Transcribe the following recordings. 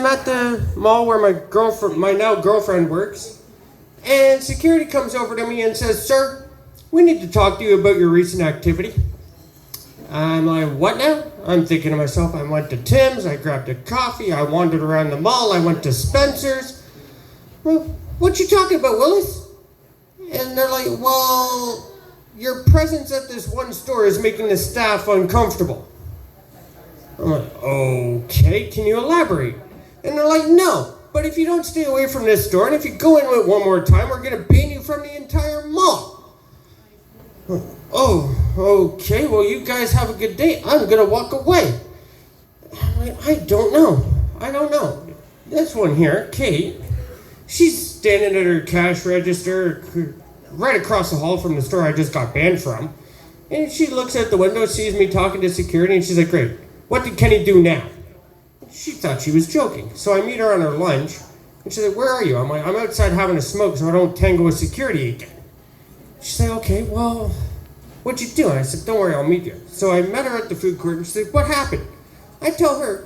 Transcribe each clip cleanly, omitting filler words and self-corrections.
I'm at the mall where my now girlfriend works, and security comes over to me and says, "Sir, we need to talk to you about your recent activity." I'm like, "What now?" I'm thinking to myself, I went to Tim's, I grabbed a coffee, I wandered around the mall, I went to Spencer's. "Well, what you talking about, Willis?" And they're like, "Well, your presence at this one store is making the staff uncomfortable." I'm like, "Okay, can you elaborate?" And they're like, "No, but if you don't stay away from this store, and if you go into it one more time, we're going to ban you from the entire mall." "Oh, okay, well, you guys have a good day. I'm going to walk away." I'm like, I don't know. This one here, Kate, she's standing at her cash register right across the hall from the store I just got banned from. And she looks out the window, sees me talking to security, and she's like, "Great, what did Kenny do now?" She thought she was joking. So I meet her on her lunch, and she's like, "Where are you?" I'm like, "I'm outside having a smoke so I don't tangle with security again." She's like, "Okay, well, what'd you do?" And I said, "Don't worry, I'll meet you." So I met her at the food court, and she's like, "What happened?" I tell her.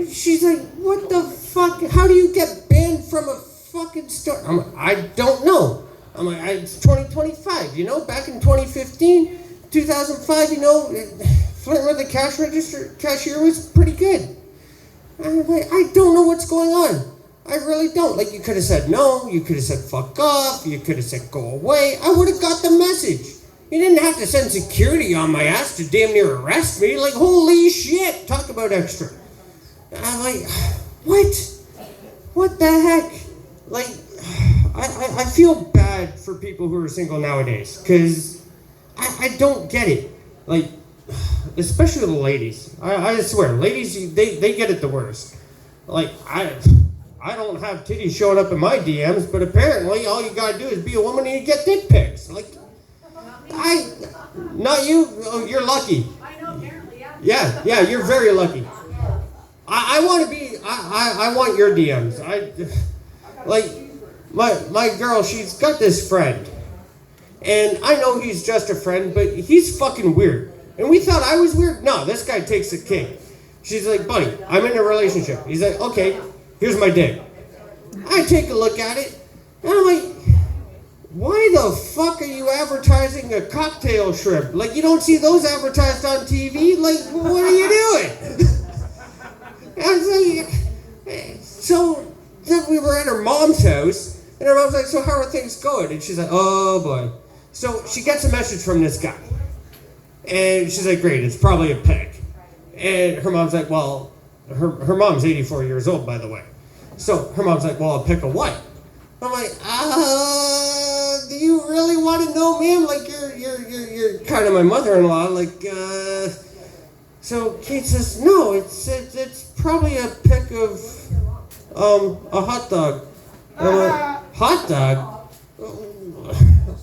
She's like, "What the fuck? How do you get banned from a fucking store?" I'm like, "I don't know." I'm like, "It's 2025, back in 2015, 2005, flirting with the cashier was pretty good." I'm like, "I don't know what's going on. I really don't. Like, you could have said no, you could have said fuck off, you could have said go away. I would have got the message. You didn't have to send security on my ass to damn near arrest me. Like, holy shit, talk about extra." I'm like, what? What the heck? Like, I feel bad for people who are single nowadays, because I don't get it. Like, especially the ladies. I swear, ladies, they get it the worst. Like, I don't have titties showing up in my DMs, but apparently all you gotta do is be a woman and you get dick pics. Like, not you? Oh, you're lucky. I know, apparently, yeah. Yeah, you're very lucky. I want your DMs. My girl, she's got this friend. And I know he's just a friend, but he's fucking weird. And we thought I was weird? No, this guy takes the cake. She's like, "Buddy, I'm in a relationship." He's like, "Okay, here's my dick." I take a look at it, and I'm like, why the fuck are you advertising a cocktail shrimp? Like, you don't see those advertised on TV? Like, what are you doing? I was like, so then we were at her mom's house, and her mom's like, "So how are things going?" And she's like, "Oh boy." So she gets a message from this guy, and she's like, "Great, it's probably a pic." And her mom's like, "Well," her mom's 84 years old, by the way. So her mom's like, "Well, a pic of what?" I'm like, do you really want to know, ma'am? Like, you're kind of my mother-in-law. Like, So Kate says, "No, it's probably a pic of a hot dog." And I'm like, "Hot dog?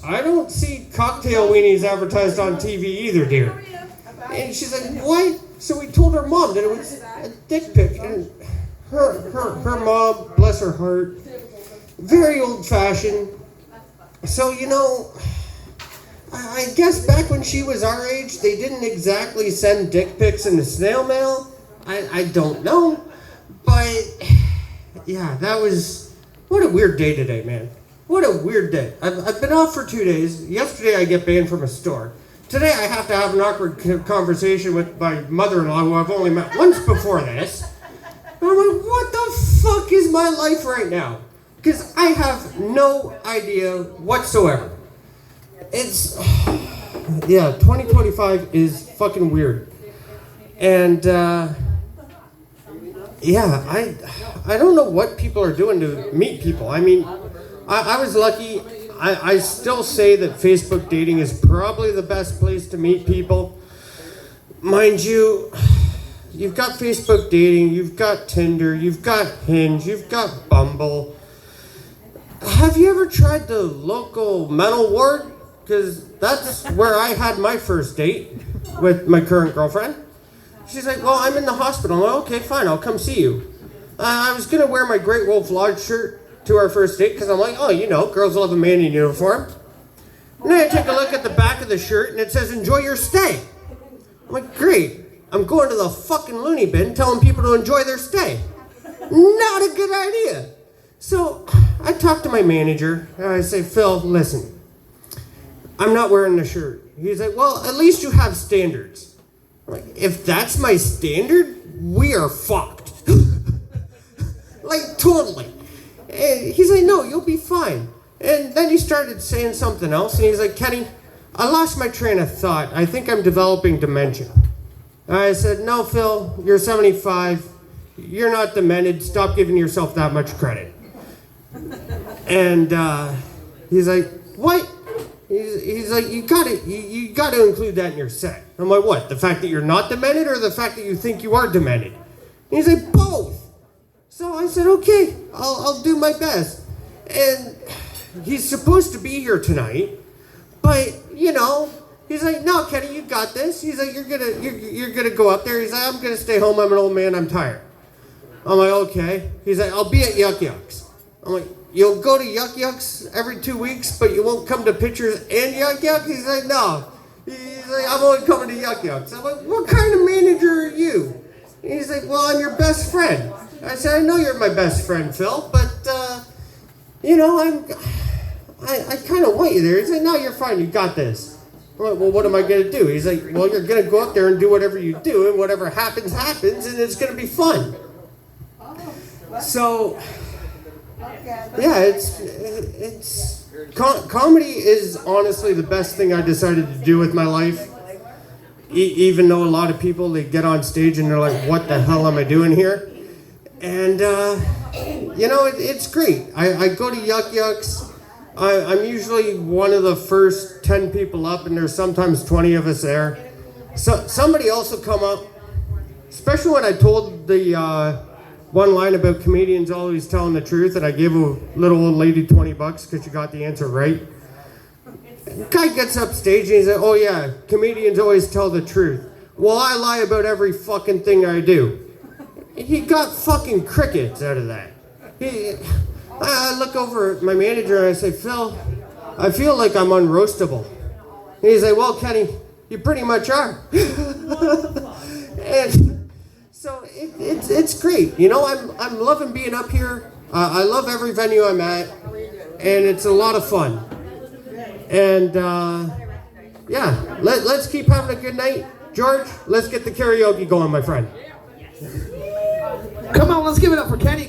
I don't see cocktail weenies advertised on TV either, dear." And she's like, "What?" So we told her mom that it was a dick pic, and her mom, bless her heart, very old-fashioned. So I guess back when she was our age, they didn't exactly send dick pics in the snail mail. I don't know. But, yeah, what a weird day today, man. What a weird day. I've been off for 2 days. Yesterday I get banned from a store. Today I have to have an awkward conversation with my mother-in-law, who I've only met once before this. And I'm like, what the fuck is my life right now? Because I have no idea whatsoever. It's, 2025 is fucking weird. And, I don't know what people are doing to meet people. I mean, I was lucky. I still say that Facebook dating is probably the best place to meet people. Mind you, you've got Facebook dating, you've got Tinder, you've got Hinge, you've got Bumble. Have you ever tried the local mental ward? Because that's where I had my first date with my current girlfriend. She's like, "Well, I'm in the hospital." I'm like, "Okay, fine, I'll come see you." I was going to wear my Great Wolf Lodge shirt to our first date because I'm like, girls love a man in uniform. And then I take a look at the back of the shirt and it says, "Enjoy your stay." I'm like, great. I'm going to the fucking loony bin telling people to enjoy their stay. Not a good idea. So I talked to my manager and I say, Phil, listen, I'm not wearing the shirt. He's like, well, at least you have standards. I'm like, if that's my standard, we are fucked. Like, totally. And he's like, no, you'll be fine. And then he started saying something else, and he's like, Kenny, I lost my train of thought. I think I'm developing dementia. I said, no, Phil, you're 75. You're not demented. Stop giving yourself that much credit. And he's like, what? He's like, you gotta include that in your set. I'm like, what? The fact that you're not demented, or the fact that you think you are demented? And he's like, both. So I said, okay, I'll do my best. And he's supposed to be here tonight, but you know, he's like, no, Kenny, you got this. He's like, you're gonna go up there. He's like, I'm gonna stay home. I'm an old man. I'm tired. I'm like, okay. He's like, I'll be at Yuck Yucks. I'm like, you'll go to Yuck Yucks every 2 weeks, but you won't come to Pictures and Yuck Yucks? He's like, no. He's like, I'm only coming to Yuck Yucks. I'm like, what kind of manager are you? And he's like, well, I'm your best friend. I said, I know you're my best friend, Phil, but, you know, I kind of want you there. He's like, no, you're fine. You got this. I'm like, well, what am I going to do? He's like, well, you're going to go up there and do whatever you do, and whatever happens, happens, and it's going to be fun. So, yeah, comedy is honestly the best thing I decided to do with my life. Even though a lot of people, they get on stage and they're like, what the hell am I doing here? And, you know, it's great. I go to Yuck Yucks. I'm usually one of the first 10 people up, and there's sometimes 20 of us there. So somebody also come up, especially when I told the one line about comedians always telling the truth, and I gave a little old lady $20 because she got the answer right. Guy gets up stage and he's like, oh yeah, comedians always tell the truth. Well, I lie about every fucking thing I do. He got fucking crickets out of that. I look over at my manager and I say, Phil, I feel like I'm unroastable. And he's like, well, Kenny, you pretty much are. And so it's great. You know, I'm loving being up here. I love every venue I'm at, and it's a lot of fun. And yeah, let's keep having a good night. George, let's get the karaoke going, my friend. Come on, let's give it up for Kenny.